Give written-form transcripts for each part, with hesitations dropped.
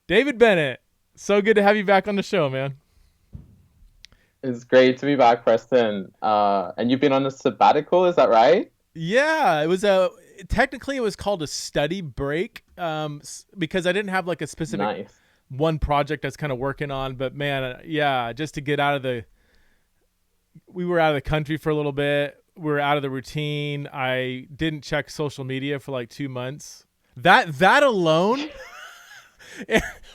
David Bennett, so good to have you back on the show, man. It's great to be back, Preston. And you've been on a sabbatical, is that right? Yeah, it was a technically it was called a study break because I didn't have like a specific Nice. one project I was kind of working on, but man, yeah, just to get out of the we were out of the country for a little bit. We were out of the routine. I didn't check social media for like 2 months. That alone,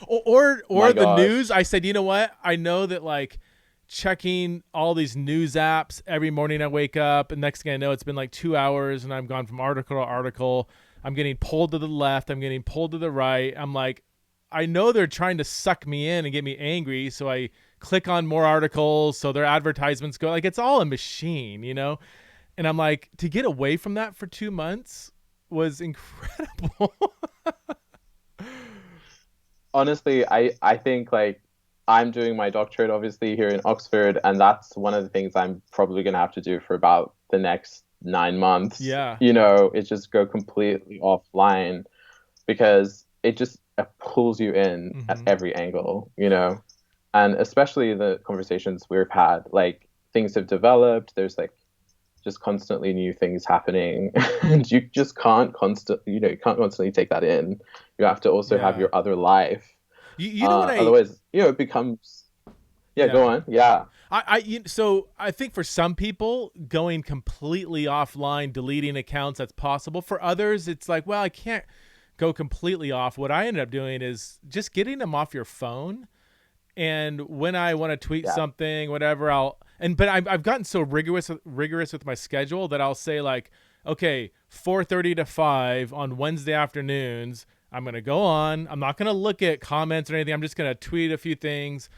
or My the news. gosh. I said, you know what? I know that like checking all these news apps every morning I wake up, and next thing I know, it's been like 2 hours, and I'm gone from article to article. I'm getting pulled to the left. I'm getting pulled to the right. I'm like, I know they're trying to suck me in and get me angry, so I click on more articles, so their advertisements go like it's all a machine, you know. And I'm like, to get away from that for 2 months was incredible. Honestly, I think like I'm doing my doctorate obviously here in Oxford, and that's one of the things I'm probably gonna have to do for about the next 9 months. Yeah. It's just go completely offline because it pulls you in at Mm-hmm. every angle. And especially the conversations we've had, like things have developed. There's like just constantly new things happening, and you just you can't constantly take that in. You have to also have Yeah. your other life. You know what I Otherwise, it becomes, yeah, go yeah. on. Yeah. So I think for some people going completely offline, deleting accounts, that's possible. For others, it's like, well, I can't go completely off. What I ended up doing is just getting them off your phone, and when I want to tweet Yeah. something, whatever, but I've gotten so rigorous with my schedule that I'll say like, okay, 4:30 to 5 on Wednesday afternoons. I'm gonna go on. I'm not gonna look at comments or anything. I'm just gonna tweet a few things,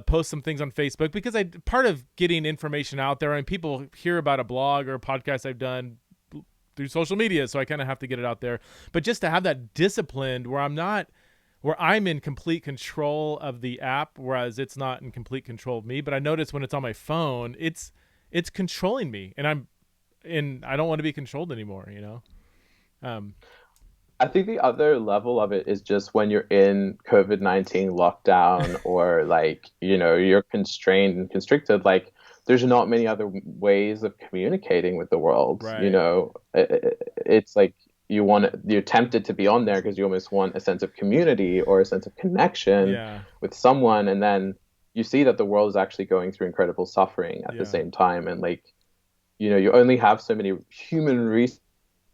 post some things on Facebook because I part of getting information out there. And people hear about a blog or a podcast I've done through social media, so I kind of have to get it out there. But just to have that disciplined where I'm in complete control of the app, whereas it's not in complete control of me. But I notice when it's on my phone, it's controlling me, and I don't want to be controlled anymore. You know. Um, I think the other level of it is just when you're in COVID-19 lockdown, or like, you're constrained and constricted, like there's not many other ways of communicating with the world. right. It's like you're tempted to be on there because you almost want a sense of community or a sense of connection Yeah. with someone. And then you see that the world is actually going through incredible suffering at the Yeah. same time. And like, you only have so many human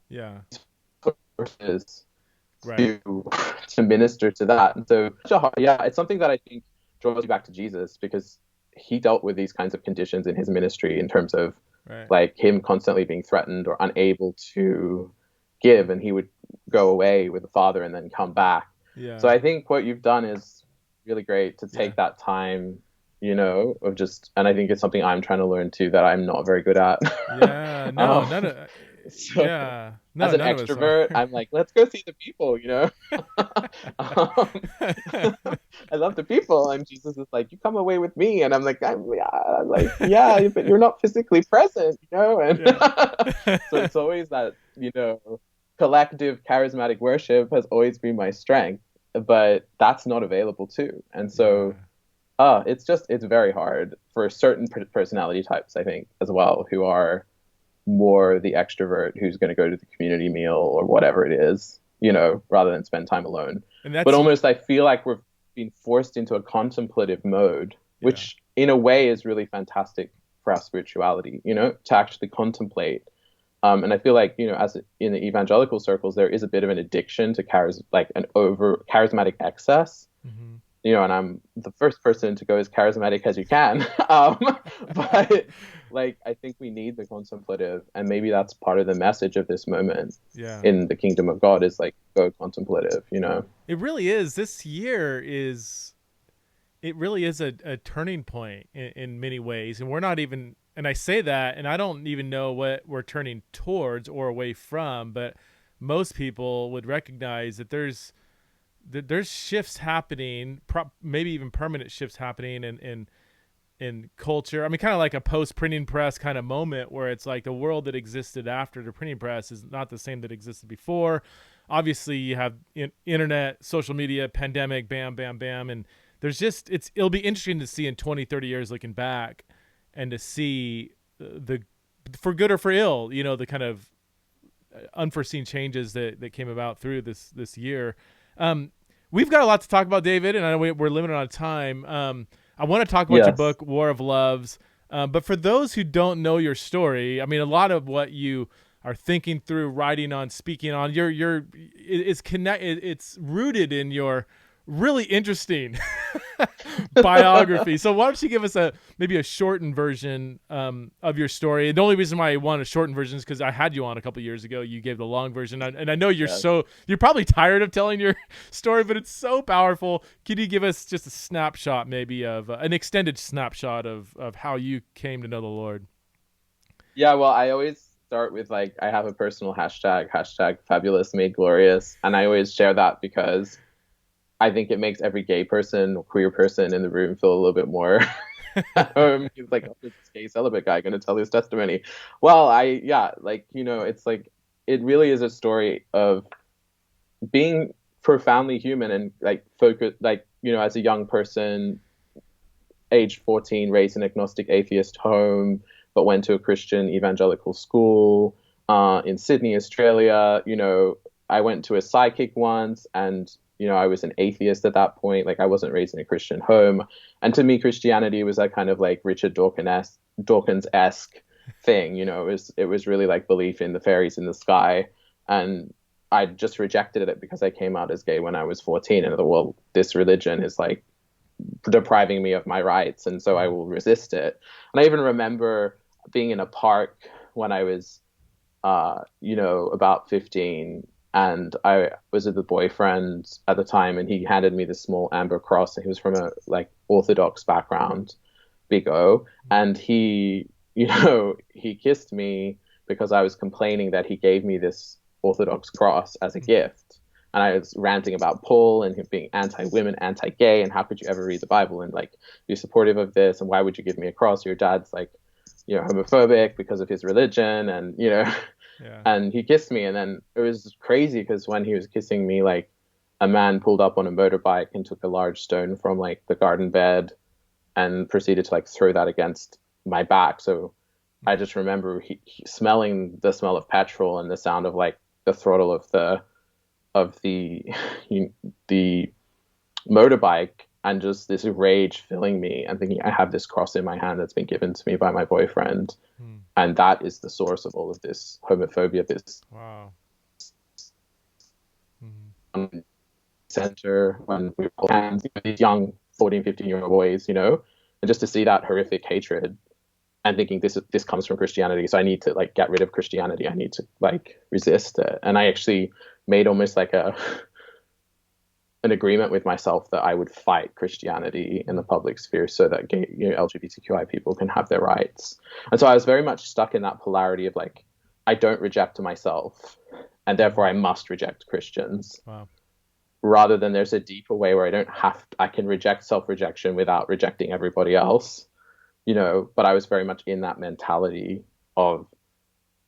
Yeah. resources Right. to to minister to that. And so, yeah, it's something that I think draws you back to Jesus, because he dealt with these kinds of conditions in his ministry in terms of Right. like him constantly being threatened or unable to give, and he would go away with the Father and then come back. So Yeah. I think what you've done is really great to Yeah. take that time, of just, and I think it's something I'm trying to learn too that I'm not very good at. Yeah. No. um, None of. so Yeah. as No. an None of us are. extrovert, I'm like, let's go see the people. um, I love the people, and Jesus is like, you come away with me, and I'm like, yeah, but you're not physically present. And Yeah. so it's always that, collective charismatic worship has always been my strength, but that's not available too. And Yeah. so, it's very hard for certain personality types, I think, as well, who are more the extrovert who's going to go to the community meal or whatever it is, rather than spend time alone. And But that's almost I feel like we're being forced into a contemplative mode, yeah. which in a way is really fantastic for our spirituality, to actually contemplate. And I feel like, in the evangelical circles, there is a bit of an addiction to like an over charismatic excess, Mm-hmm. and I'm the first person to go as charismatic as you can. But like, I think we need the contemplative, and maybe that's part of the message of this moment Yeah. in the kingdom of God is like, go contemplative. It really is. This year is it really is a turning point in many ways, and we're not even. And I say that, and I don't even know what we're turning towards or away from, but most people would recognize that there's shifts happening, maybe even permanent shifts happening in culture. I mean, kind of like a post printing press kind of moment where it's like the world that existed after the printing press is not the same that existed before. obviously you have internet, social media, pandemic, bam, bam, bam. And there's just, it'll be interesting to see in 20, 30 years looking back and to see the, for good or for ill, you know, the kind of unforeseen changes that came about through this year. We've got a lot to talk about, David, and I know we're limited on time. I want to talk about your Yes. book, War of Loves. But for those who don't know your story, I mean, a lot of what you are thinking through, writing on, speaking on, it's rooted in your really interesting biography. So why don't you give us maybe a shortened version of your story? And the only reason why I want a shortened version is because I had you on a couple years ago. You gave the long version, and I know Yes. you're probably tired of telling your story, but it's so powerful. Can you give us just a snapshot, maybe of an extended snapshot of how you came to know the Lord? Yeah, well, I always start with like I have a personal hashtag fabulous made glorious, and I always share that because I think it makes every gay person or queer person in the room feel a little bit more at home. He's like, oh, this gay celibate guy going to tell his testimony. Well, yeah, like, it's like, it really is a story of being profoundly human and like focus, like, as a young person, age 14, raised in agnostic atheist home, but went to a Christian evangelical school in Sydney, Australia. I went to a psychic once, and I was an atheist at that point. Like, I wasn't raised in a Christian home. And to me, Christianity was that kind of like Richard Dawkins-esque thing. It was really like belief in the fairies in the sky. And I just rejected it because I came out as gay when I was 14. And I thought, well, this religion is like depriving me of my rights, and so I will resist it. And I even remember being in a park when I was, about 15, and I was with a boyfriend at the time, and he handed me this small amber cross. And he was from a like Orthodox background, big O, and he kissed me because I was complaining that he gave me this Orthodox cross as a gift. And I was ranting about Paul and him being anti-women, anti-gay, and how could you ever read the Bible and like be supportive of this? And why would you give me a cross? Your dad's like, homophobic because of his religion, and Yeah. and he kissed me. And then it was crazy because when he was kissing me, like a man pulled up on a motorbike and took a large stone from like the garden bed and proceeded to like throw that against my back. So I just remember smelling the smell of petrol and the sound of like the throttle of the the motorbike, and just this rage filling me and thinking, I have this cross in my hand that's been given to me by my boyfriend, and that is the source of all of this homophobia, this Wow. center when we were hands, these young 14, 15-year-old boys, and just to see that horrific hatred and thinking this comes from Christianity, so I need to like get rid of Christianity, I need to like resist it. And I actually made almost like an agreement with myself that I would fight Christianity in the public sphere so that gay, LGBTQI people can have their rights. And so I was very much stuck in that polarity of like, I don't reject myself, and therefore I must reject Christians. Wow. Rather than there's a deeper way where I can reject self-rejection without rejecting everybody else, but I was very much in that mentality of,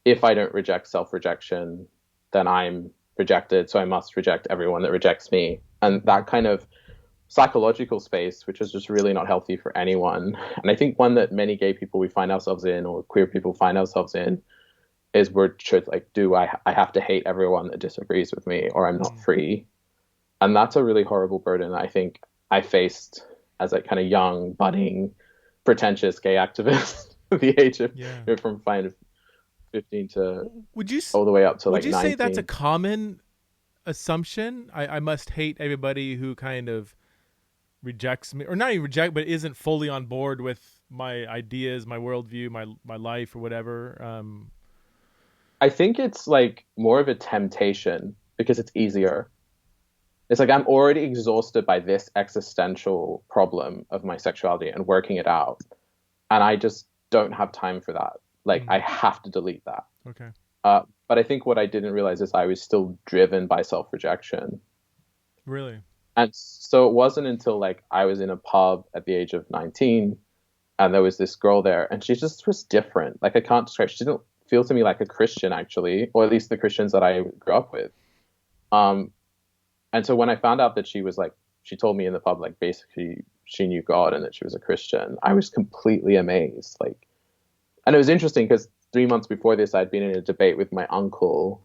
if I don't reject self-rejection, then I'm rejected, so I must reject everyone that rejects me. And that kind of psychological space, which is just really not healthy for anyone. And I think one that many gay people we find ourselves in, or queer people find ourselves in, is we're just like, I have to hate everyone that disagrees with me, or I'm not free. And that's a really horrible burden that I think I faced as a kind of young, budding, pretentious gay activist at the age of, from 15 to all the way up to like 19. Would you say that's a common assumption? I must hate everybody who kind of rejects me, or not even reject, but isn't fully on board with my ideas, my worldview, my life, or whatever. I think it's like more of a temptation because it's easier. It's like, I'm already exhausted by this existential problem of my sexuality and working it out, and I just don't have time for that. Like, I have to delete that. Okay. But I think what I didn't realize is I was still driven by self-rejection. Really? And so it wasn't until like I was in a pub at the age of 19, and there was this girl there, and she just was different. Like, I can't describe. She didn't feel to me like a Christian, actually, or at least the Christians that I grew up with. Um, and so when I found out that she was like, she told me in the pub, like basically she knew God and that she was a Christian, I was completely amazed. Like, and it was interesting because 3 months before this, I'd been in a debate with my uncle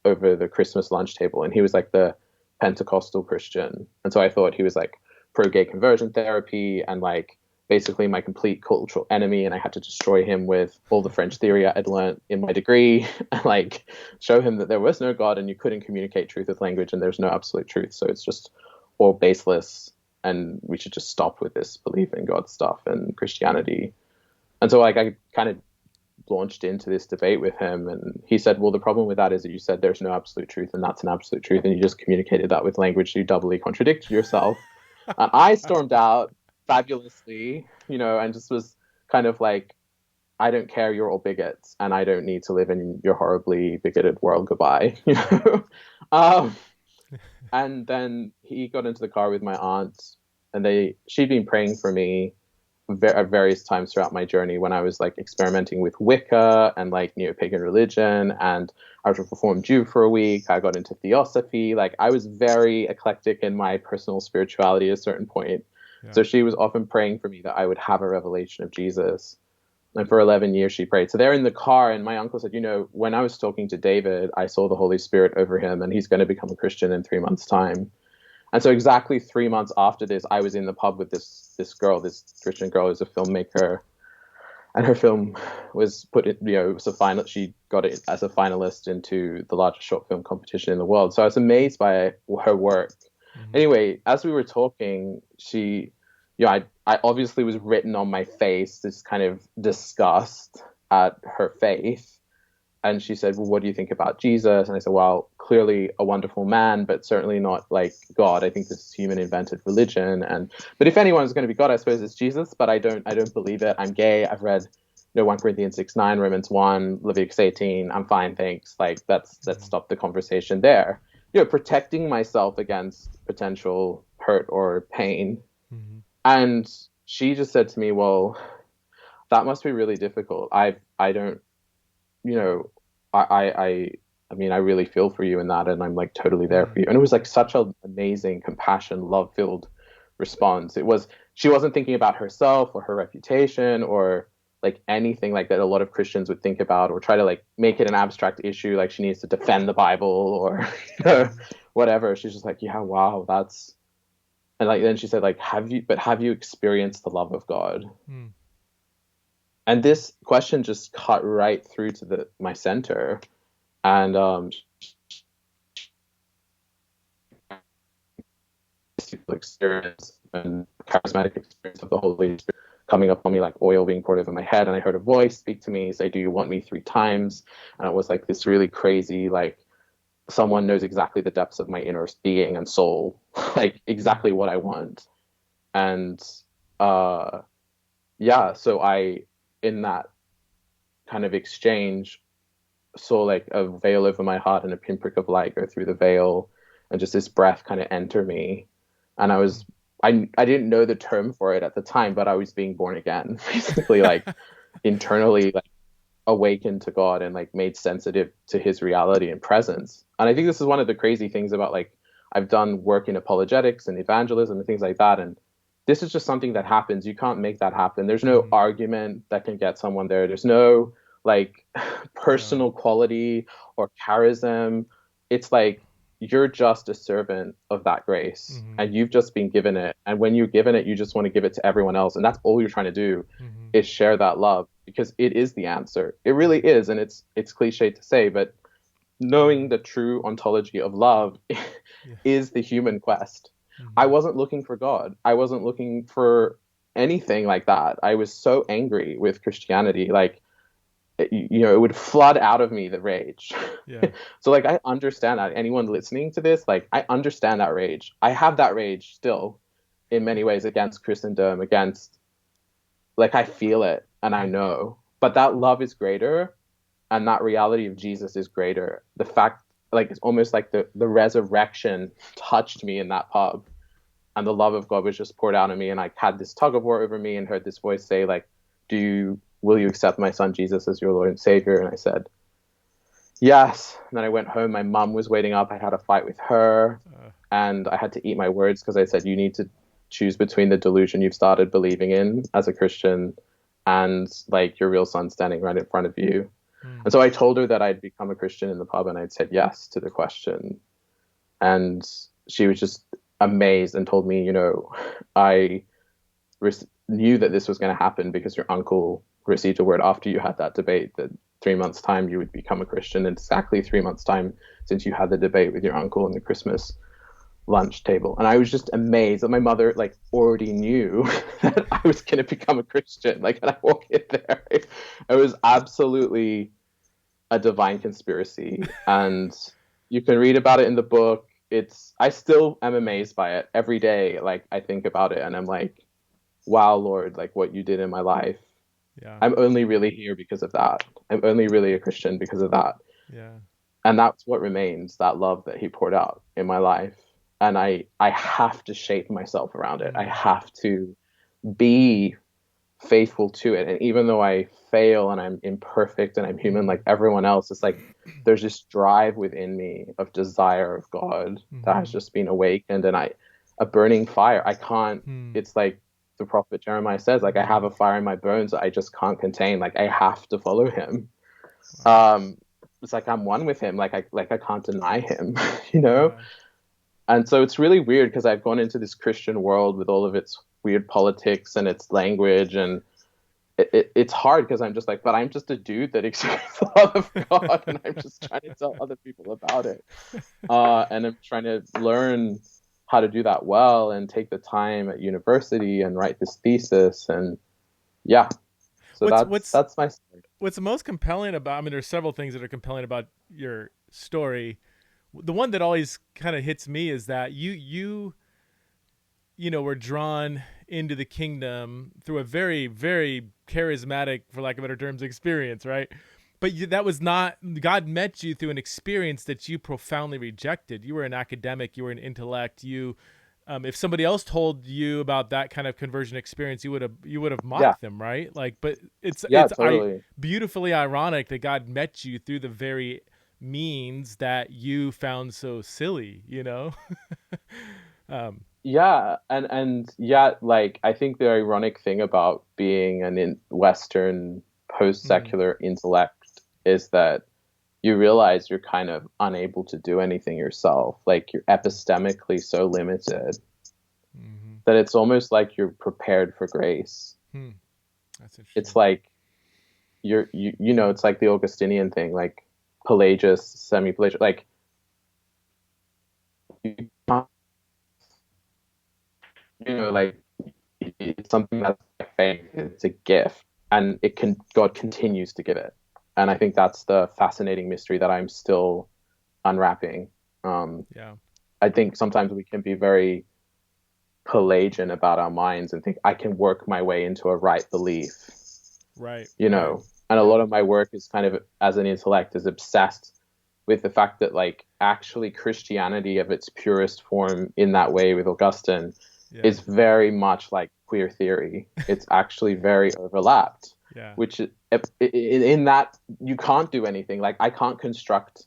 over the Christmas lunch table, and he was like the Pentecostal Christian. And so I thought he was like pro gay conversion therapy and like basically my complete cultural enemy. And I had to destroy him with all the French theory I had learned in my degree and like show him that there was no God and you couldn't communicate truth with language and there's no absolute truth. So it's just all baseless. And we should just stop with this belief in God stuff and Christianity. And so like I kind of launched into this debate with him, and he said, well, the problem with that is that you said there's no absolute truth and that's an absolute truth, and you just communicated that with language. You doubly contradicted yourself. And I stormed out fabulously, and just was kind of like, I don't care, you're all bigots and I don't need to live in your horribly bigoted world, goodbye. um, and then he got into the car with my aunt, and she'd been praying for me at various times throughout my journey when I was like experimenting with Wicca and like neo-pagan religion, and I was a Reformed Jew for a week. I got into Theosophy. Like I was very eclectic in my personal spirituality at a certain point. Yeah. So she was often praying for me that I would have a revelation of Jesus. And for 11 years she prayed. So they're in the car, and my uncle said, when I was talking to David, I saw the Holy Spirit over him, and he's going to become a Christian in 3 months' time. And so exactly 3 months after this, I was in the pub with this girl, this Christian girl who's a filmmaker, and her film was put in, it was a final. She got it as a finalist into the largest short film competition in the world. So I was amazed by her work. Mm-hmm. Anyway, as we were talking, I obviously was written on my face this kind of disgust at her faith. And she said, well, what do you think about Jesus? And I said, well, clearly a wonderful man, but certainly not like God. I think this is human invented religion. But if anyone's going to be God, I suppose it's Jesus, but I don't believe it. I'm gay. I've read 1 Corinthians 6:9, Romans 1, Leviticus 18. I'm fine, thanks. Like let's stop the conversation there. Protecting myself against potential hurt or pain. Mm-hmm. And she just said to me, well, that must be really difficult. I mean, I really feel for you in that, and I'm like totally there for you. And it was like such an amazing, compassion, love-filled response. She wasn't thinking about herself or her reputation or like anything like that a lot of Christians would think about, or try to like make it an abstract issue, like she needs to defend the Bible or whatever. She's just like, yeah, wow, that's. And like then she said, like, have you experienced the love of God? Mm. And this question just cut right through to my center, and experience and charismatic experience of the Holy Spirit coming up on me like oil being poured over my head, and I heard a voice speak to me, say, "Do you want me?" 3 times, and it was like this really crazy, like someone knows exactly the depths of my inner being and soul, like exactly what I want, and so I. In that kind of exchange, saw like a veil over my heart and a pinprick of light go through the veil, and just this breath kind of enter me. And I didn't know the term for it at the time, but I was being born again, basically, like internally like awakened to God and like made sensitive to his reality and presence. And I think this is one of the crazy things about like I've done work in apologetics and evangelism and things like that, and this is just something that happens. You can't make that happen. There's no argument that can get someone there. There's no like personal quality or charism. It's like you're just a servant of that grace, and you've just been given it. And when you're given it, you just want to give it to everyone else. And that's all you're trying to do is share that love, because it is the answer. It really is. And it's cliche to say, but knowing the true ontology of love is the human quest. I wasn't looking for God. I wasn't looking for anything like that. I was so angry with Christianity. Like, it would flood out of me, the rage. Yeah. So like, I understand that. Anyone listening to this, like, I understand that rage. I have that rage still in many ways against Christendom, like, I feel it and I know. But that love is greater, and that reality of Jesus is greater. The fact, like, it's almost like the resurrection touched me in that pub, and the love of God was just poured out on me, and I had this tug of war over me, and heard this voice say, like, will you accept my son Jesus as your Lord and Savior? And I said, Yes. And then I went home. My mum was waiting up. I had a fight with her, Uh, and I had to eat my words because I said, you need to choose between the delusion you've started believing in as a Christian and like your real son standing right in front of you. hmm. And so I told her that I'd become a Christian in the pub, and I'd said yes to the question. And she was just amazed and told me, I knew that this was going to happen because your uncle received a word after you had that debate that 3 months' time you would become a Christian. And exactly 3 months' time since you had the debate with your uncle in the Christmas lunch table. And I was just amazed that my mother like already knew that I was going to become a Christian. Like, when I walked in there, it was absolutely a divine conspiracy. And you can read about it in the book. I still am amazed by it every day. Like, I think about it and I'm like, wow, Lord, like what you did in my life. Yeah. I'm only really here because of that. I'm only really a Christian because of that. Yeah. And that's what remains, that love that he poured out in my life. And I have to shape myself around it. I Mm. have to be faithful to it. And even though I fail and I'm imperfect and I'm human like everyone else, it's like there's this drive within me of desire of God that has Mm-hmm. just been awakened, and a burning fire. I can't, Hmm. it's like the prophet Jeremiah says, like I have a fire in my bones that I just can't contain. Like I have to follow him. Wow. It's like I'm one with him. Like I can't deny him, you know? Yeah. And so it's really weird because I've gone into this Christian world with all of its weird politics and its language, and it's hard because I'm just like, but I'm just a dude that experiences the love of God, and I'm just trying to tell other people about it. And I'm trying to learn how to do that well and take the time at university and write this thesis. And yeah, so What's that's what's that's my story. what's most compelling about? I mean, there's several things that are compelling about your story. The one that always kind of hits me is that you were drawn into the kingdom through a very, very charismatic, for lack of better terms, experience, right? But that was not, God met you through an experience that you profoundly rejected. You were an academic, you were an intellect. If somebody else told you about that kind of conversion experience, you would have Yeah, mocked them, right? Like, but it's yeah, it's I totally. beautifully ironic that God met you through the very means that you found so silly. um, Yeah, and yeah, like I think the ironic thing about being an Western mm, post-secular intellect is that you realize you're kind of unable to do anything yourself. Like you're epistemically so limited mm-hmm. that it's almost like you're prepared for grace. Hmm. That's It's interesting. like it's like the Augustinian thing, like Pelagius, semi-Pelagius, like you can't, like it's something that's like faith. It's a gift, and God continues to give it. And I think that's the fascinating mystery that I'm still unwrapping. Um, Yeah. I think sometimes we can be very Pelagian about our minds and think I can work my way into a right belief, Right. you Right. know. And a Yeah. lot of my work is kind of as an intellect is obsessed with the fact that like actually Christianity of its purest form in that way with Augustine Yeah. is very much like queer theory. It's actually very overlapped, Yeah. which in that you can't do anything. Like I can't construct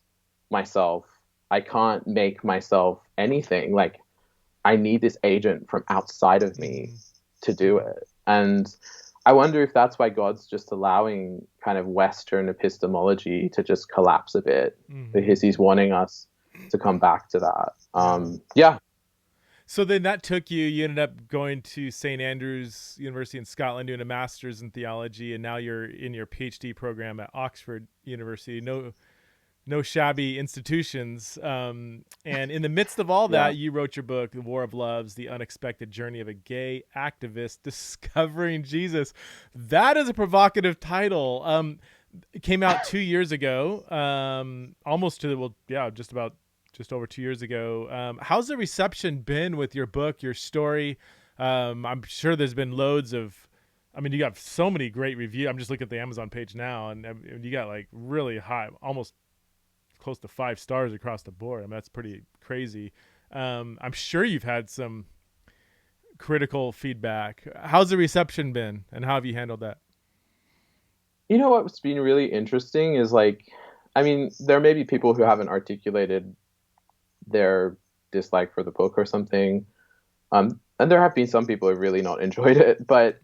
myself. I can't make myself anything. Like I need this agent from outside of me Mm-hmm. to do it. And I wonder if that's why God's just allowing kind of Western epistemology to just collapse a bit, Mm-hmm. because he's wanting us to come back to that. Yeah. Yeah, So then that took you. You ended up going to St Andrews University in Scotland, doing a master's in theology, and now you're in your PhD program at Oxford University. No shabby institutions. And in the midst of all yeah, that, you wrote your book, The War of Loves: The Unexpected Journey of a Gay Activist Discovering Jesus. That is a provocative title. It came out 2 years ago, almost to well, yeah, just over 2 years ago. How's the reception been with your book, your story? I'm sure there's been loads of. I mean, you got so many great reviews. I'm just looking at the Amazon page now, and you got like really high, almost close to 5 stars across the board. I mean, that's pretty crazy. I'm sure you've had some critical feedback. How's the reception been, and how have you handled that? you know what's been really interesting is like I mean, there may be people who haven't articulated their dislike for the book or something. And there have been some people who have really not enjoyed it, but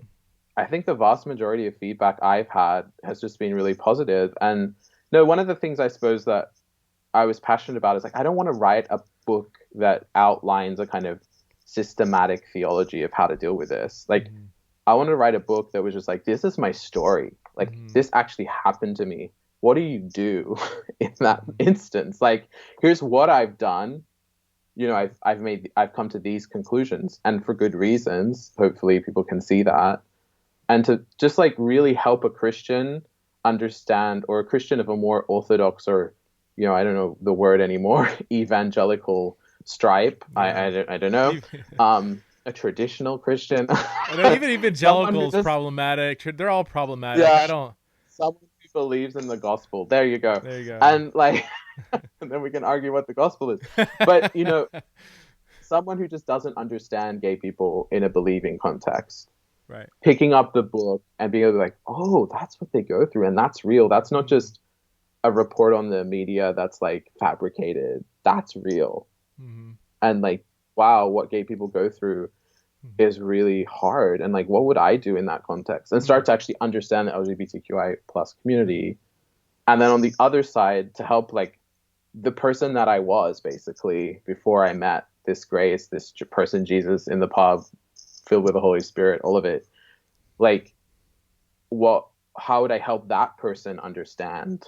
I think the vast majority of feedback I've had has just been really positive. And no, one of the things I suppose that I was passionate about is like, I don't want to write a book that outlines a kind of systematic theology of how to deal with this. Like, Mm-hmm. I want to write a book that was just like, this is my story. Like, Mm-hmm. this actually happened to me. What do you do in that Mm-hmm. instance? Like, here's what I've done. You know, I've come to these conclusions, and for good reasons. Hopefully, people can see that, and to just like really help a Christian understand, or a Christian of a more orthodox, or I don't know the word anymore, evangelical stripe. Yeah. I don't know. A traditional Christian, I know even someone evangelical who is just problematic. They're all problematic. yeah, I don't. someone who believes in the gospel. There you go. There you go. And like, and then we can argue what the gospel is. But someone who just doesn't understand gay people in a believing context, Right. picking up the book and being able to be like, oh, that's what they go through, and that's real. That's not Mm-hmm. just a report on the media that's like fabricated. That's real. Mm-hmm. And like, wow, what gay people go through is really hard. And like, what would I do in that context? And Mm-hmm. start to actually understand the LGBTQI plus community. And then on the other side, to help like the person that I was basically before I met this grace, this person, Jesus, in the pub, filled with the Holy Spirit, all of it. Like, how would I help that person understand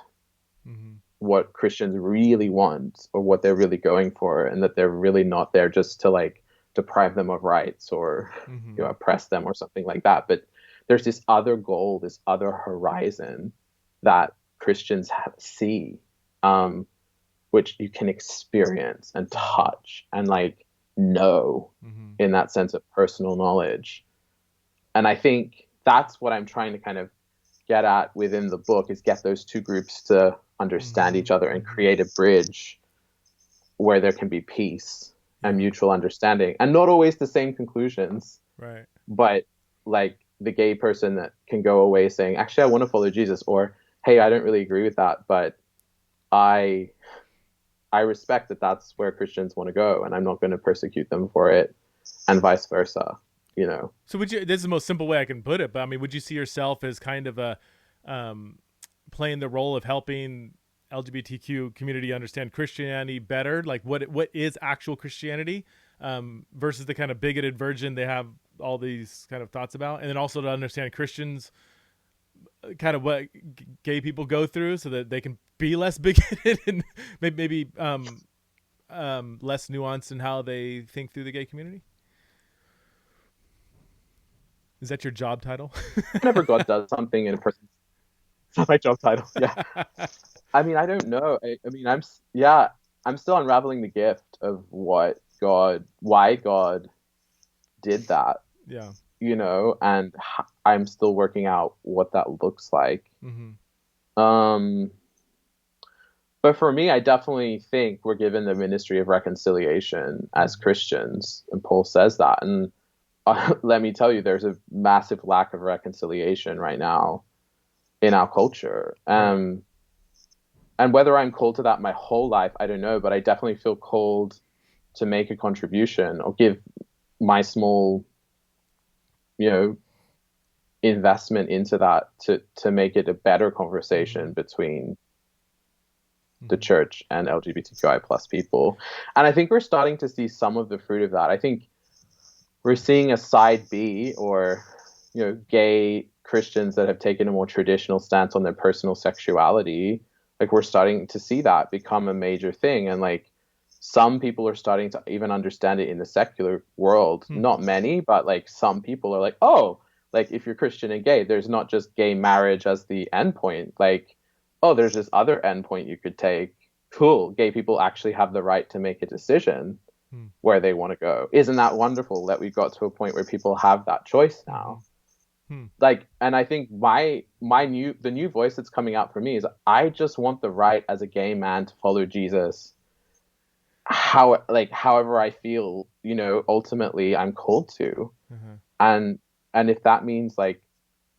Mm-hmm. what Christians really want, or what they're really going for, and that they're really not there just to like deprive them of rights, or Mm-hmm. oppress them or something like that. But there's this other goal, this other horizon that Christians see, which you can experience and touch and like know Mm-hmm. in that sense of personal knowledge. And I think that's what I'm trying to kind of get at within the book, is get those two groups to understand Mm-hmm. each other and Mm-hmm. create a bridge where there can be peace and Yeah. mutual understanding, and not always the same conclusions, Right. but like the gay person that can go away saying, actually, I want to follow Jesus, or hey, I don't really agree with that, but I I respect that that's where Christians want to go, and I'm not going to persecute them for it, and vice versa. You know. So would you? This is the most simple way I can put it, but I mean, would you see yourself as kind of a um, playing the role of helping LGBTQ community understand Christianity better? Like, what is actual Christianity versus the kind of bigoted version they have all these kind of thoughts about, and then also to understand Christians, kind of what gay people go through, so that they can be less bigoted and maybe less nuanced in how they think through the gay community. Is that your job title? Whenever God does something in a person's it's not my job title. Yeah. I mean, I don't know. I mean, yeah, I'm still unraveling the gift of why God did that, Yeah. and I'm still working out what that looks like. Mm-hmm. Um, but for me, I definitely think we're given the ministry of reconciliation as Mm-hmm. Christians, and Paul says that. And let me tell you, there's a massive lack of reconciliation right now in our culture. Right. And whether I'm called to that my whole life, I don't know, but I definitely feel called to make a contribution, or give my small, you know, investment into that, to make it a better Mm-hmm. conversation between the Mm-hmm. church and LGBTQI plus people. And I think we're starting to see some of the fruit of that. I think we're seeing a side B, or gay Christians that have taken a more traditional stance on their personal sexuality. Like, we're starting to see that become a major thing, and like some people are starting to even understand it in the secular world. Hmm. Not many, but like some people are like, oh, like if you're Christian and gay, there's not just gay marriage as the endpoint. Like, oh, there's this other endpoint you could take. Cool, gay people actually have the right to make a decision Hmm. where they want to go. Isn't that wonderful that we got to a point where people have that choice Mm-hmm. now? Hmm. Like, and I think the new voice that's coming out for me is, I just want the right as a gay man to follow Jesus, however I feel, ultimately I'm called to. Uh-huh. And if that means like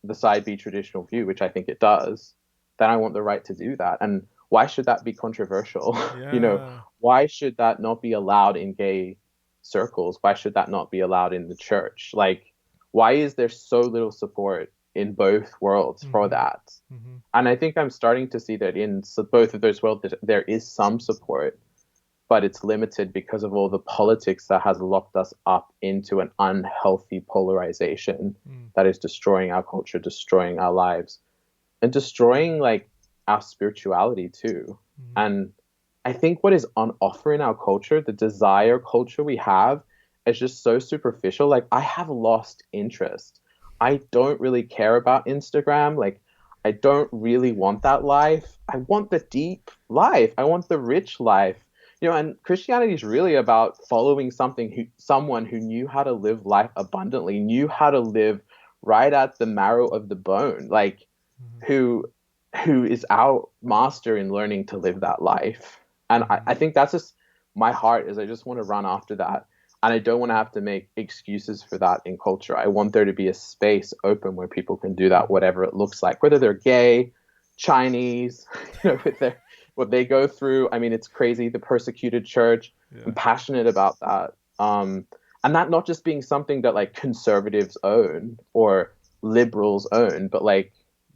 the side B traditional view, which I think it does, then I want the right to do that. And why should that be controversial? You know, Yeah. why should that not be allowed in gay circles? Why should that not be allowed in the church? Like, why is there so little support in both worlds for Mm-hmm. that? Mm-hmm. And I think I'm starting to see that in both of those worlds, there is some support, but it's limited because of all the politics that has locked us up into an unhealthy polarization Mm. that is destroying our culture, destroying our lives, and destroying like our spirituality too. Mm-hmm. And I think what is on offer in our culture, the desire culture we have, is just so superficial. Like, I have lost interest. I don't really care about Instagram. Like, I don't really want that life. I want the deep life. I want the rich life. You know, and Christianity is really about following someone who knew how to live life abundantly, knew how to live right at the marrow of the bone, like Mm-hmm. who who is our master in learning to live that life. And Mm-hmm. I think that's just my heart is I just want to run after that. And I don't want to have to make excuses for that in culture. I want there to be a space open where people can do that, Mm-hmm. whatever it looks like, whether they're gay, Chinese, you know, with their what they go through. I mean, it's crazy. The persecuted church. I'm Yeah. passionate about that. And that not just being something that like conservatives own or liberals own, but like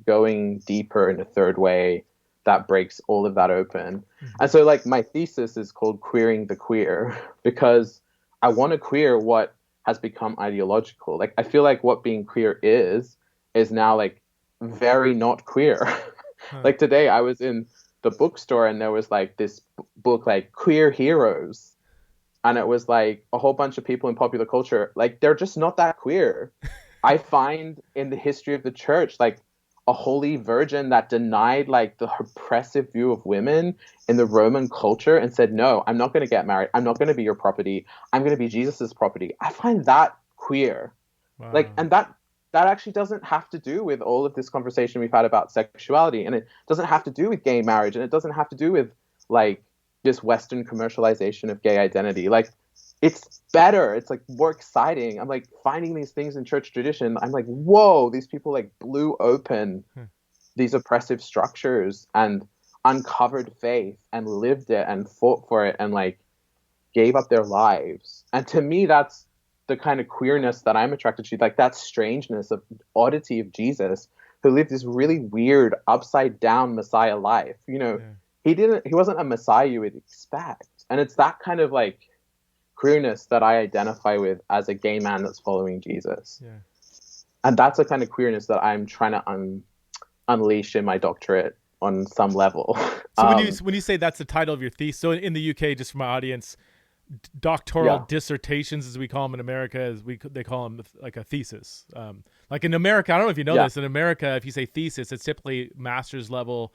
going deeper in a third way that breaks all of that open. Mm-hmm. And so like my thesis is called Queering the Queer because I want to queer what has become ideological. Like I feel like what being queer is now like very not queer. Huh. Like today I was in the bookstore and there was like this book like Queer Heroes, and it was like a whole bunch of people in popular culture, like they're just not that queer. I find in the history of the church like a holy virgin that denied like the oppressive view of women in the Roman culture and said, no, I'm not going to get married, I'm not going to be your property, I'm going to be Jesus's property. I find that queer. Like, Wow. and that actually doesn't have to do with all of this conversation we've had about sexuality, and it doesn't have to do with gay marriage, and it doesn't have to do with like this Western commercialization of gay identity. Like, it's better, it's like more exciting. I'm like finding these things in church tradition. I'm like, whoa, these people like blew open Huh. these oppressive structures and uncovered faith and lived it and fought for it and like gave up their lives. And to me, that's the kind of queerness that I'm attracted to, like that strangeness of oddity of Jesus, who lived this really weird, upside down Messiah life. You know, Yeah. he wasn't a Messiah you would expect. And it's that kind of like queerness that I identify with as a gay man that's following Jesus. Yeah. And that's a kind of queerness that I'm trying to unleash in my doctorate on some level. So when you say that's the title of your thesis, so in the UK, just for my audience, doctoral Yeah. dissertations, as we call them in America, they call them like a thesis. Like in America, I don't know if you know Yeah. this. In America, if you say thesis, it's typically master's level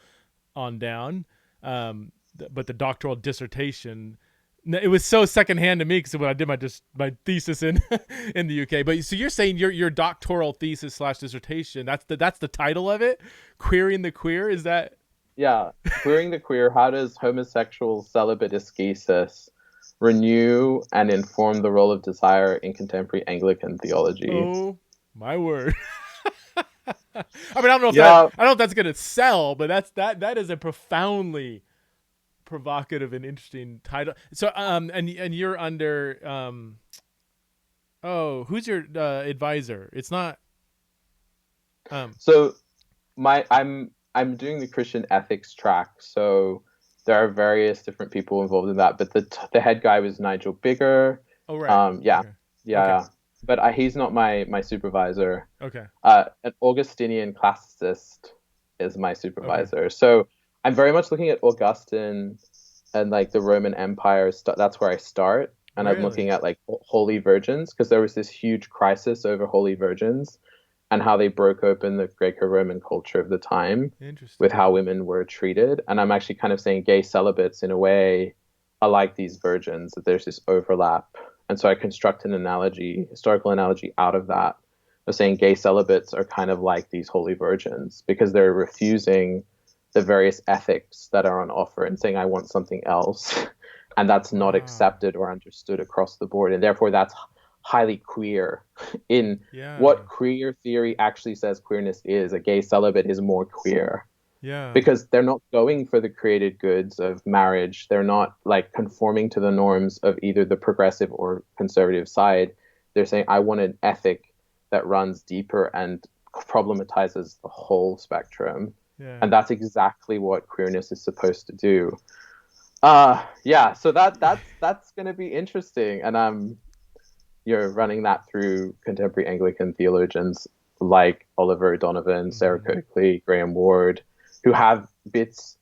on down. But the doctoral dissertation, it was so secondhand to me because when I did my thesis in in the UK. But so you're saying your doctoral thesis / dissertation, that's the title of it, queering the queer. Is that? Yeah. Queering the Queer, how does homosexual celibate ascesis renew and inform the role of desire in contemporary Anglican theology? Oh my word. I mean, Yeah. I don't know if that's gonna sell, but that is a profoundly provocative and interesting title. So and you're under oh, who's your advisor? It's not um So I'm doing the Christian ethics track, so there are various different people involved in that, but the head guy was Nigel Bigger. oh right. Yeah, Okay. Okay. yeah, but he's not my supervisor. Okay. An Augustinian classicist is my Okay. supervisor. So I'm very much looking at Augustine and like the Roman Empire. That's where I start, and I'm looking Really at like holy virgins because there was this huge crisis over holy virgins and how they broke open the Greco-Roman culture of the time with interesting. how women were treated. And I'm actually kind of saying gay celibates in a way are like these virgins, that there's this overlap. And so I construct an analogy, historical analogy out of that, of saying gay celibates are kind of like these holy virgins because they're refusing the various ethics that are on offer and saying, I want something else. And that's not Wow. accepted or understood across the board. And therefore, that's highly queer in Yeah. what queer theory actually says queerness is. A gay celibate is more queer. Yeah. because they're not going for the created goods of marriage. They're not like conforming to the norms of either the progressive or conservative side. They're saying, I want an ethic that runs deeper and problematizes the whole spectrum. Yeah. And that's exactly what queerness is supposed to do. Yeah, so that's going to be interesting. And you're running that through contemporary Anglican theologians like Oliver Donovan, Sarah Mm-hmm. Coakley, Graham Ward, who have bits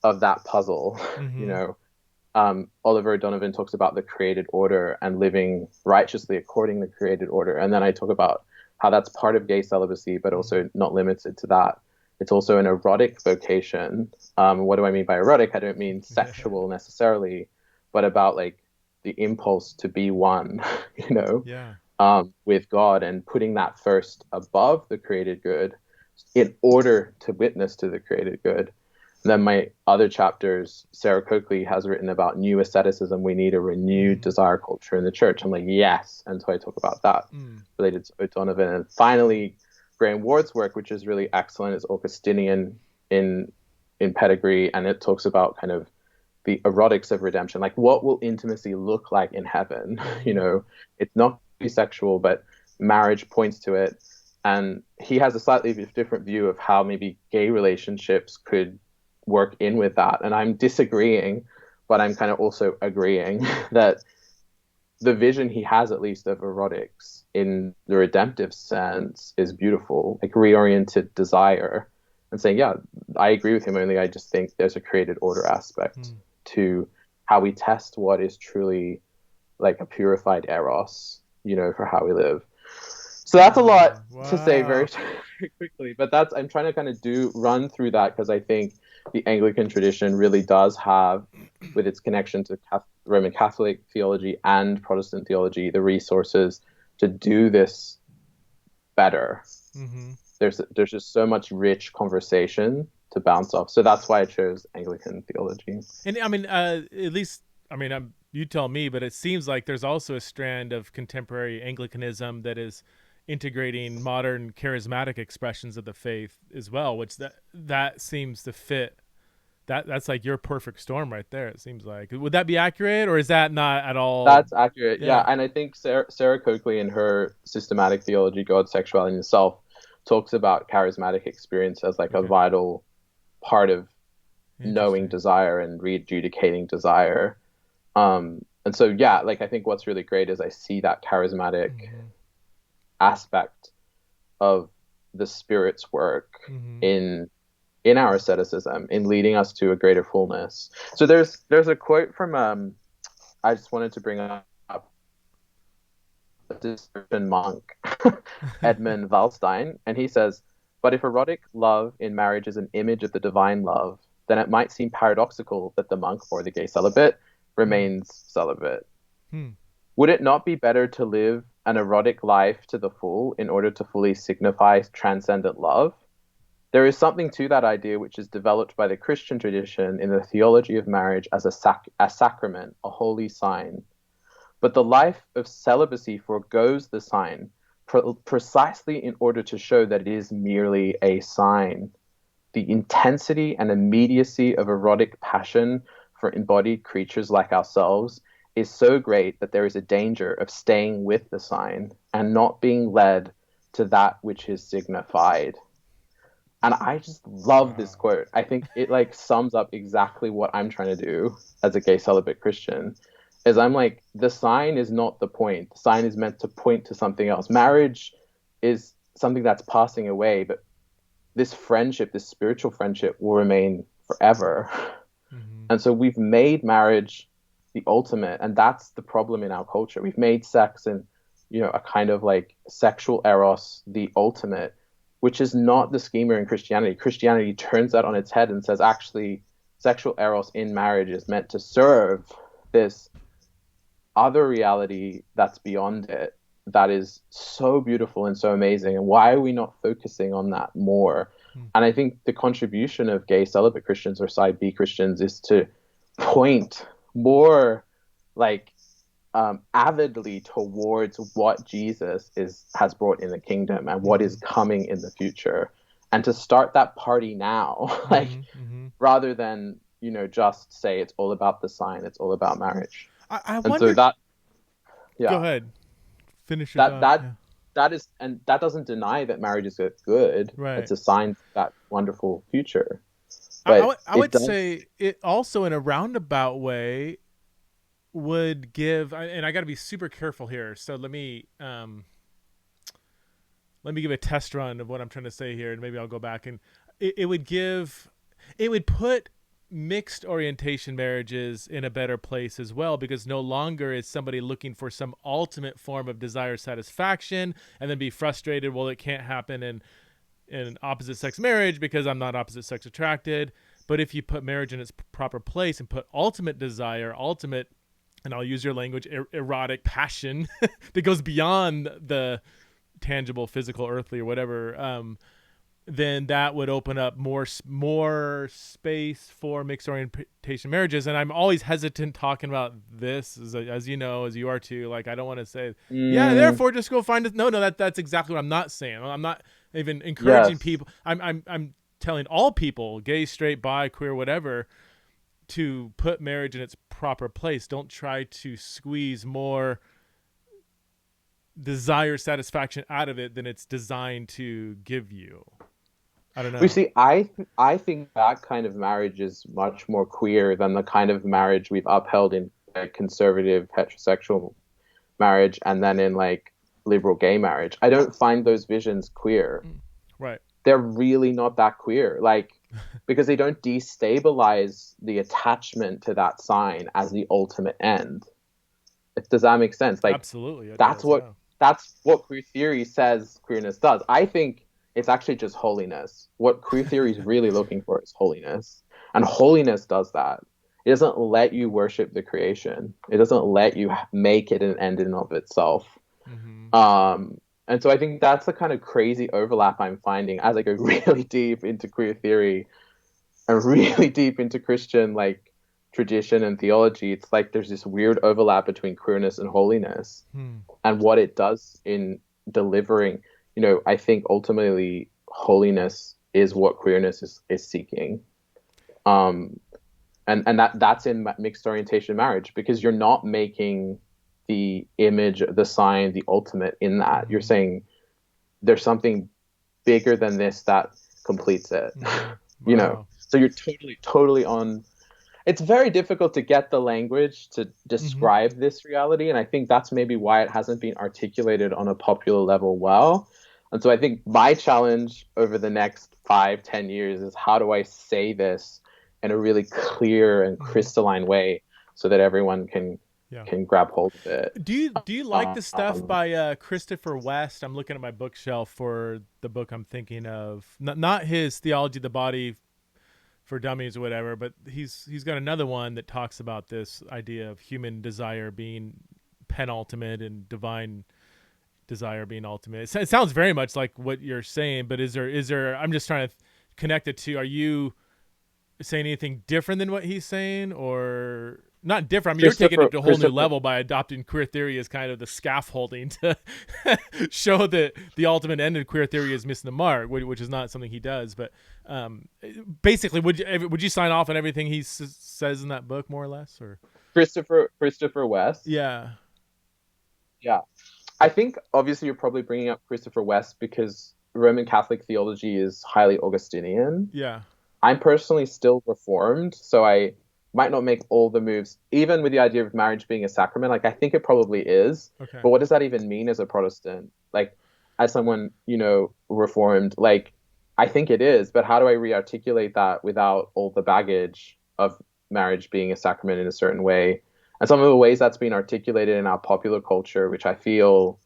of that puzzle. You Mm-hmm. know, Oliver Donovan talks about the created order and living righteously according to the created order, and then I talk about how that's part of gay celibacy, but also not limited to that. It's also an erotic vocation. What do I mean by erotic? I don't mean Yeah. sexual necessarily, but about like the impulse to be one, you know, Yeah. with God, and putting that first above the created good in order to witness to the created good. And then my other chapters, Sarah Coakley has written about new asceticism. We need a renewed Mm. desire culture in the church. I'm like, yes. And so I talk about that Mm. related to O'Donovan. And finally, Graham Ward's work, which is really excellent, is Augustinian in pedigree, and it talks about kind of the erotics of redemption. Like, what will intimacy look like in heaven? You Mm-hmm. know, it's not sexual, but marriage points to it. And he has a slightly different view of how maybe gay relationships could work in with that. And I'm disagreeing, but I'm kind of also agreeing that the vision he has, at least, of erotics in the redemptive sense is beautiful, like reoriented desire, and saying, yeah, I agree with him, only I just think there's a created order aspect Mm. to how we test what is truly like a purified eros, you know, for how we live. So that's a lot to say very, Wow. very quickly, but that's, I'm trying to kind of run through that because I think the Anglican tradition really does have, with its connection to Roman Catholic theology and Protestant theology, the resources to do this better. Mm-hmm. There's just so much rich conversation to bounce off. So that's why I chose Anglican theology. And I mean, at least, I mean, you tell me, but it seems like there's also a strand of contemporary Anglicanism that is integrating modern charismatic expressions of the faith as well, which that seems to fit. That's like your perfect storm right there. It seems like. Would that be accurate, or is that not at all? That's accurate. Yeah. Yeah. And I think Sarah Coakley in her systematic theology, God, Sexuality, and the Self, talks about charismatic experience as like a Okay. vital part of knowing Interesting. desire and readjudicating desire. And so, yeah, like I think what's really great is I see that charismatic Mm-hmm. aspect of the Spirit's work Mm-hmm. in our asceticism, in leading us to a greater fullness. So there's a quote from I just wanted to bring up a Cistercian monk, Edmund Wallstein, and he says, "But if erotic love in marriage is an image of the divine love, then it might seem paradoxical that the monk or the gay celibate Mm. remains celibate. Hmm. Would it not be better to live an erotic life to the full in order to fully signify transcendent love? There is something to that idea which is developed by the Christian tradition in the theology of marriage as a sacrament, a holy sign. But the life of celibacy forgoes the sign precisely in order to show that it is merely a sign. The intensity and immediacy of erotic passion for embodied creatures like ourselves is so great that there is a danger of staying with the sign and not being led to that which is signified." And I just love this Wow. quote. I think it like sums up exactly what I'm trying to do as a gay celibate Christian. Is I'm like, the sign is not the point. The sign is meant to point to something else. Marriage is something that's passing away, but this friendship, this spiritual friendship, will remain forever. Mm-hmm. And so we've made marriage the ultimate, and that's the problem in our culture. We've made sex and, you know, a kind of like sexual eros the ultimate, which is not the schema in Christianity. Christianity turns that on its head and says, actually, sexual eros in marriage is meant to serve this other reality that's beyond it, that is so beautiful and so amazing. And why are we not focusing on that more? Mm. And I think the contribution of gay celibate Christians or side B Christians is to point more like avidly towards what Jesus has brought in the kingdom and what is Mm-hmm. coming in the future. and to start that party now, like Mm-hmm, mm-hmm. rather than, just say it's all about the sign, it's all about marriage. I And so wonder. that, Go yeah, ahead. Finish your that thought. that Yeah. that is, and that doesn't deny that marriage is good. Right. It's a sign of that wonderful future, but I it would does. say it also, in a roundabout way, would give, and I got to be super careful here. So let me give a test run of what I'm trying to say here, and maybe I'll go back, and it would give, it would put mixed orientation marriages in a better place as well, because no longer is somebody looking for some ultimate form of desire satisfaction and then be frustrated, well, it can't happen in opposite sex marriage because I'm not opposite sex attracted. But if you put marriage in its proper place and put ultimate desire, ultimate, and I'll use your language, erotic passion that goes beyond the tangible, physical, earthly, or whatever, then that would open up more space for mixed orientation marriages. And I'm always hesitant talking about this, as you know, as you are too. Like, I don't want to say, yeah, Mm, therefore just go find it. No, that's exactly what I'm not saying. I'm not even encouraging yes. people. I'm telling all people, gay, straight, bi, queer, whatever, to put marriage in its proper place. Don't try to squeeze more desire satisfaction out of it than it's designed to give you. I don't We know. see, I think that kind of marriage is much more queer than the kind of marriage we've upheld in like conservative heterosexual marriage and then in like liberal gay marriage. I don't find those visions queer. Right. They're really not that queer. Like, because they don't destabilize the attachment to that sign as the ultimate end. Does that make sense? Like, Absolutely, it that's does. what Yeah. that's what queer theory says queerness does. I think it's actually just holiness. What queer theory is really looking for is holiness. And holiness does that. It doesn't let you worship the creation. It doesn't let you make it an end in and of itself. Mm-hmm. And so I think that's the kind of crazy overlap I'm finding as I go really deep into queer theory and really deep into Christian like tradition and theology. It's like there's this weird overlap between queerness and holiness Hmm. and what it does in delivering. I think ultimately holiness is what queerness is seeking. Um, and that's in mixed orientation marriage because you're not making the image, the sign, the ultimate in that. You're Mm-hmm. saying there's something bigger than this that completes it. Mm-hmm. you know, Wow. so you're totally on. It's very difficult to get the language to Mm-hmm. describe this reality, and I think that's maybe why it hasn't been articulated on a popular level well. And so I think my challenge over the next 5-10 years is how do I say this in a really clear and Mm-hmm. crystalline way so that everyone Yeah. can grab hold of it. Do you like the stuff Um, by Christopher West? I'm looking at my bookshelf for the book I'm thinking of. Not his Theology of the Body for Dummies or whatever, but he's got another one that talks about this idea of human desire being penultimate and divine desire being ultimate. It sounds very much like what you're saying, but is there? I'm just trying to connect it to. Are you saying anything different than what he's saying, or not different? I mean, you're taking it Christopher to a whole new Christopher level by adopting queer theory as kind of the scaffolding to show that the ultimate end in queer theory is missing the mark, which is not something he does. But basically, would you sign off on everything he says in that book, more or less, or Christopher West. yeah, Yeah. I think obviously you're probably bringing up Christopher West because Roman Catholic theology is highly Augustinian. yeah, I'm personally still Reformed, so I might not make all the moves, even with the idea of marriage being a sacrament. Like, I think it probably is. okay, But what does that even mean as a Protestant? Like, as someone, Reformed, like, I think it is, but how do I re-articulate that without all the baggage of marriage being a sacrament in a certain way? And some of the ways that's been articulated in our popular culture, which I feel,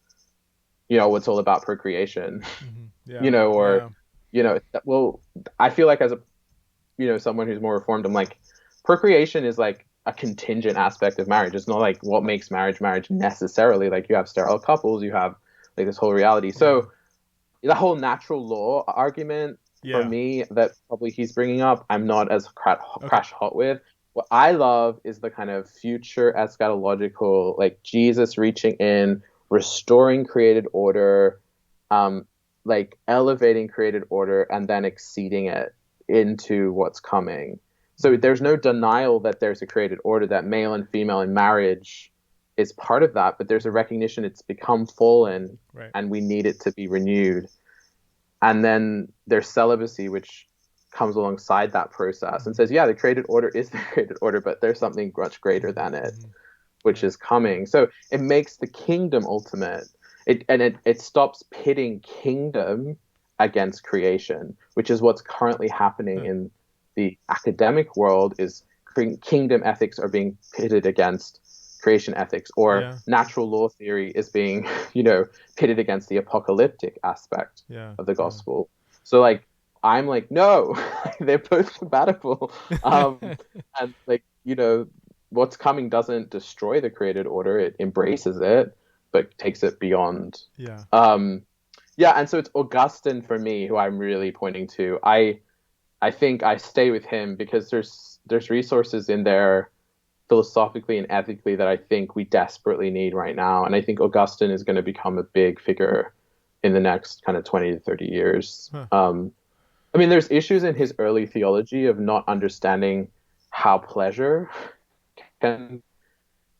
it's all about procreation, mm-hmm. Yeah, or, yeah, well, I feel like as a someone who's more reformed, I'm like, procreation is like a contingent aspect of marriage. It's not like what makes marriage necessarily. Like, you have sterile couples, you have like this whole reality. yeah, So the whole natural law argument for yeah. me that probably he's bringing up, I'm not as Okay, crash hot with. What I love is the kind of future eschatological, like Jesus reaching in, restoring created order, um, like elevating created order and then exceeding it into what's coming. So there's no denial that there's a created order, that male and female in marriage is part of that, but there's a recognition it's become fallen, Right. and we need it to be renewed. And then there's celibacy, which comes alongside that process and says, yeah, the created order is the created order, but there's something much greater than it, which is coming. So it makes the kingdom ultimate. It stops pitting kingdom against creation, which is what's currently happening in the academic world. Is kingdom ethics are being pitted against creation ethics, or natural law theory is being, pitted against the apocalyptic aspect of the gospel. So like, I'm like, no, they're both compatible. And like, what's coming doesn't destroy the created order. It embraces it, but takes it beyond. And so it's Augustine for me, who I'm really pointing to. I think I stay with him because there's resources in there philosophically and ethically that I think we desperately need right now. And I think Augustine is going to become a big figure in the next kind of 20 to 30 years. I mean, there's issues in his early theology of not understanding how pleasure can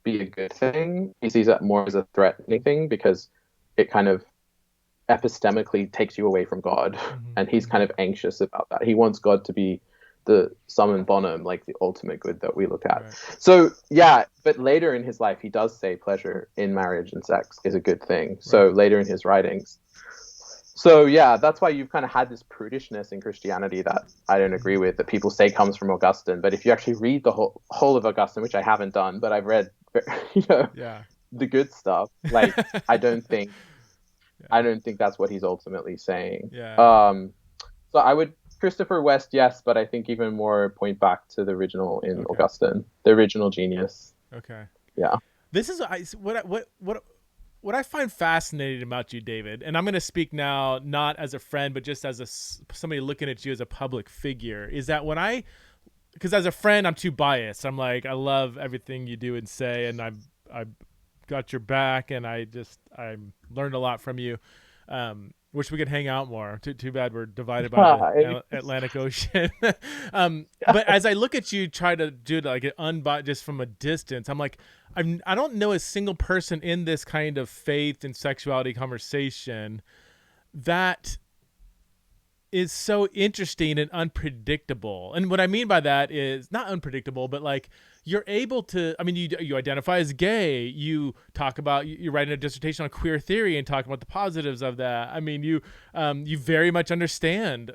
be a good thing. He sees that more as a threatening thing because it kind of epistemically takes you away from God. And he's kind of anxious about that. He wants God to be the summum bonum, like the ultimate good that we look at. So yeah, but later in his life, he does say pleasure in marriage and sex is a good thing. So later in his writings. So yeah, that's why you've kind of had this prudishness in Christianity that I don't agree with, that people say comes from Augustine. But if you actually read the whole of Augustine, which I haven't done, but I've read, the good stuff, like I don't think that's what he's ultimately saying. So I would Christopher West, yes, but I think even more point back to the original in Augustine, the original genius. Yeah. This is what I find fascinating about you, David, and I'm going to speak now not as a friend, but just as somebody looking at you as a public figure, is that because as a friend, I'm too biased. I'm like, I love everything you do and say, and I've got your back, and I learned a lot from you. Wish we could hang out more. Too bad we're divided by the Atlantic Ocean. But as I look at you, try to do it like just from a distance, I'm like, I don't know a single person in this kind of faith and sexuality conversation that is so interesting and unpredictable. And what I mean by that is not unpredictable, but like you're able to, I mean, you identify as gay, you talk about, you're writing a dissertation on queer theory and talking about the positives of that. I mean, you very much understand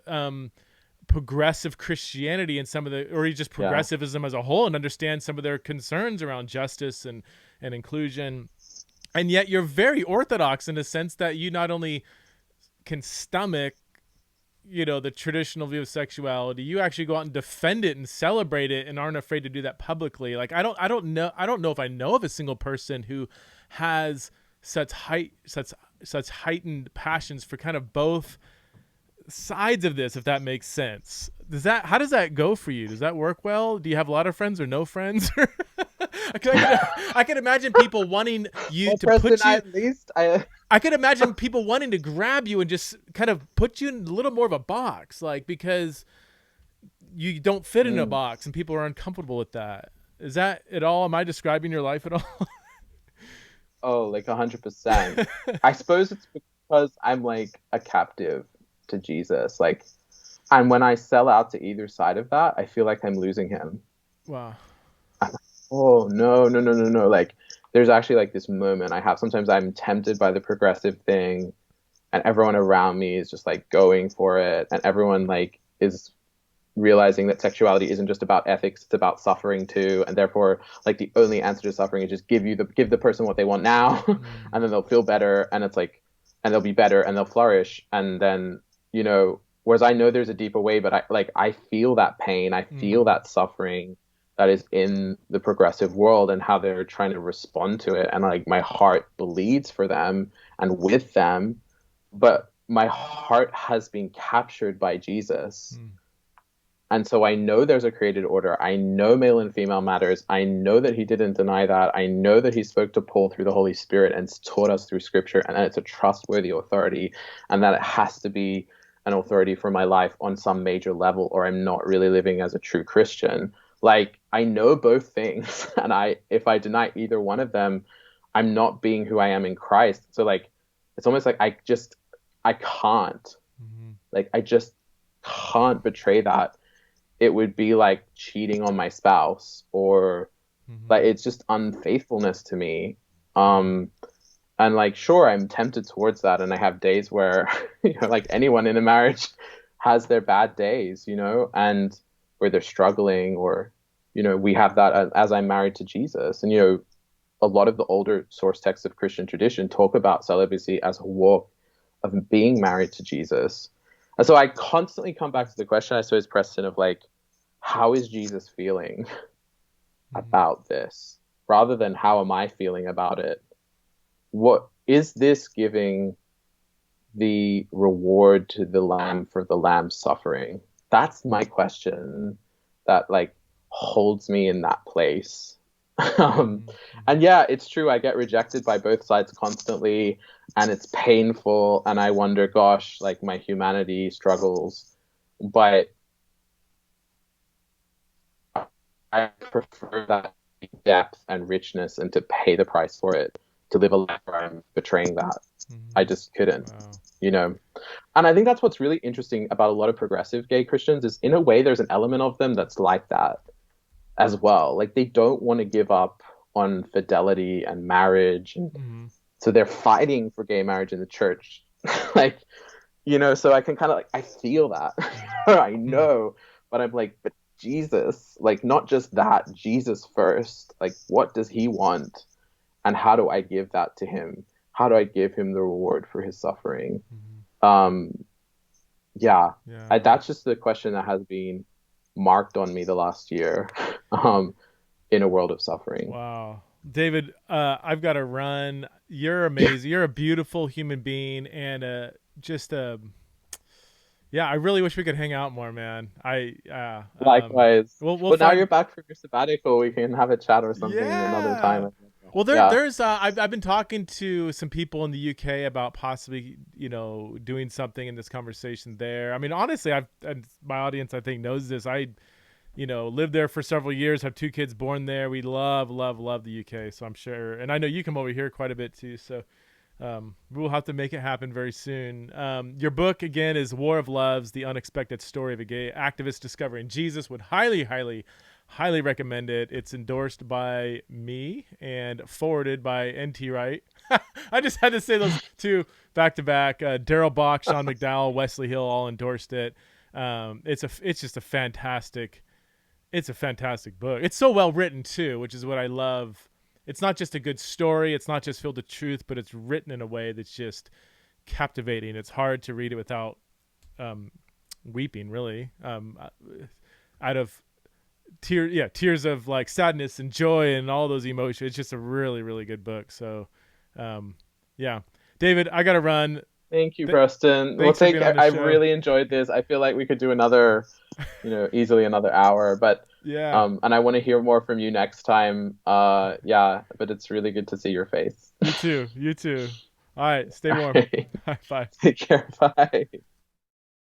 progressive Christianity and some of or just progressivism as a whole, and understand some of their concerns around justice and inclusion. And yet you're very orthodox in the sense that you not only can stomach the traditional view of sexuality, you actually go out and defend it and celebrate it and aren't afraid to do that publicly. Like I don't know if I know of a single person who has such heightened passions for kind of both sides of this, if that makes sense. How does that go for you? Does that work well? Do you have a lot of friends or no friends? I could imagine people wanting you to put you. At least I could imagine people wanting to grab you and just kind of put you in a little more of a box, like because you don't fit in a box, and people are uncomfortable with that. Is that at all? Am I describing your life at all? Oh, like 100%. I suppose it's because I'm like a captive to Jesus, like, and when I sell out to either side of that, I feel like I'm losing him. Wow. I'm like, oh no. Like, there's actually like this moment I have. Sometimes I'm tempted by the progressive thing, and everyone around me is just like going for it, and everyone like is realizing that sexuality isn't just about ethics, it's about suffering too, and therefore like the only answer to suffering is just give the person what they want now, and then they'll feel better, and it's like, and they'll be better and they'll flourish. And then whereas I know there's a deeper way, but I feel that pain, I feel that suffering that is in the progressive world and how they're trying to respond to it, and like my heart bleeds for them and with them, but my heart has been captured by Jesus. And so I know there's a created order. I know male and female matters. I know that he didn't deny that. I know that he spoke to Paul through the Holy Spirit and taught us through scripture, and that it's a trustworthy authority, and that it has to be an authority for my life on some major level, or I'm not really living as a true Christian. Like, I know both things, and if I deny either one of them, I'm not being who I am in Christ. So like, it's almost like I can't, Mm-hmm. like, I just can't betray that. It would be like cheating on my spouse, or Mm-hmm. like, it's just unfaithfulness to me. Um, and like, sure, I'm tempted towards that, and I have days where, like anyone in a marriage has their bad days, and where they're struggling, or, we have that as I'm married to Jesus. And, a lot of the older source texts of Christian tradition talk about celibacy as a walk of being married to Jesus. And so I constantly come back to the question, I suppose, Preston, of like, how is Jesus feeling Mm-hmm. about this, rather than how am I feeling about it? What is this giving the reward to the lamb for the lamb's suffering? That's my question that like holds me in that place. um, Mm-hmm. and yeah, it's true. I get rejected by both sides constantly, and it's painful. And I wonder, gosh, like my humanity struggles. But I prefer that depth and richness, and to pay the price for it, to live a life where I'm betraying that. I Mm-hmm. just couldn't, Wow. you know. And I think that's what's really interesting about a lot of progressive gay Christians is, in a way, there's an element of them that's like that as well. Like, they don't want to give up on fidelity and marriage, and Mm-hmm. so they're fighting for gay marriage in the church. Like, so I can kind of like, I feel that. I Mm-hmm. know, but I'm like, but Jesus, like, not just that, Jesus first. Like, what does he want? And how do I give that to him? How do I give him the reward for his suffering? Mm-hmm. Um, yeah, Yeah. that's just the question that has been marked on me the last year, in a world of suffering. Wow. David, I've got to run. You're amazing. You're a beautiful human being, and just yeah, I really wish we could hang out more, man. Likewise. We'll Well, now find. you're back from your sabbatical. We can have a chat or something another Yeah. time. Well, Yeah. there's I've been talking to some people in the UK about possibly doing something in this conversation there. I mean, honestly, and my audience I think knows this. I lived there for several years, have two kids born there. We love, love, love the UK. So I'm sure, and I know you come over here quite a bit too. So we'll have to make it happen very soon. Your book, again, is War of Loves, The Unexpected Story of a Gay Activist Discovering Jesus. Would highly, highly, highly recommend it. It's endorsed by me and forwarded by NT Wright. I just had to say those two back to back. Daryl Bach, Sean McDowell, Wesley Hill all endorsed it. It's just a fantastic book. It's so well written too, which is what I love. It's not just a good story. It's not just filled with truth, but it's written in a way that's just captivating. It's hard to read it without um, weeping, really, out of tears of like sadness and joy and all those emotions. It's just a really, really good book. So, yeah, David, I gotta run. Thank you, Preston. Well, Thanks for being on the I show. really enjoyed this. I feel like we could do another, easily another hour, but, Yeah, and I want to hear more from you next time. Yeah, but it's really good to see your face. you too. You too. All right, stay All warm. right. Bye. Take care. Bye.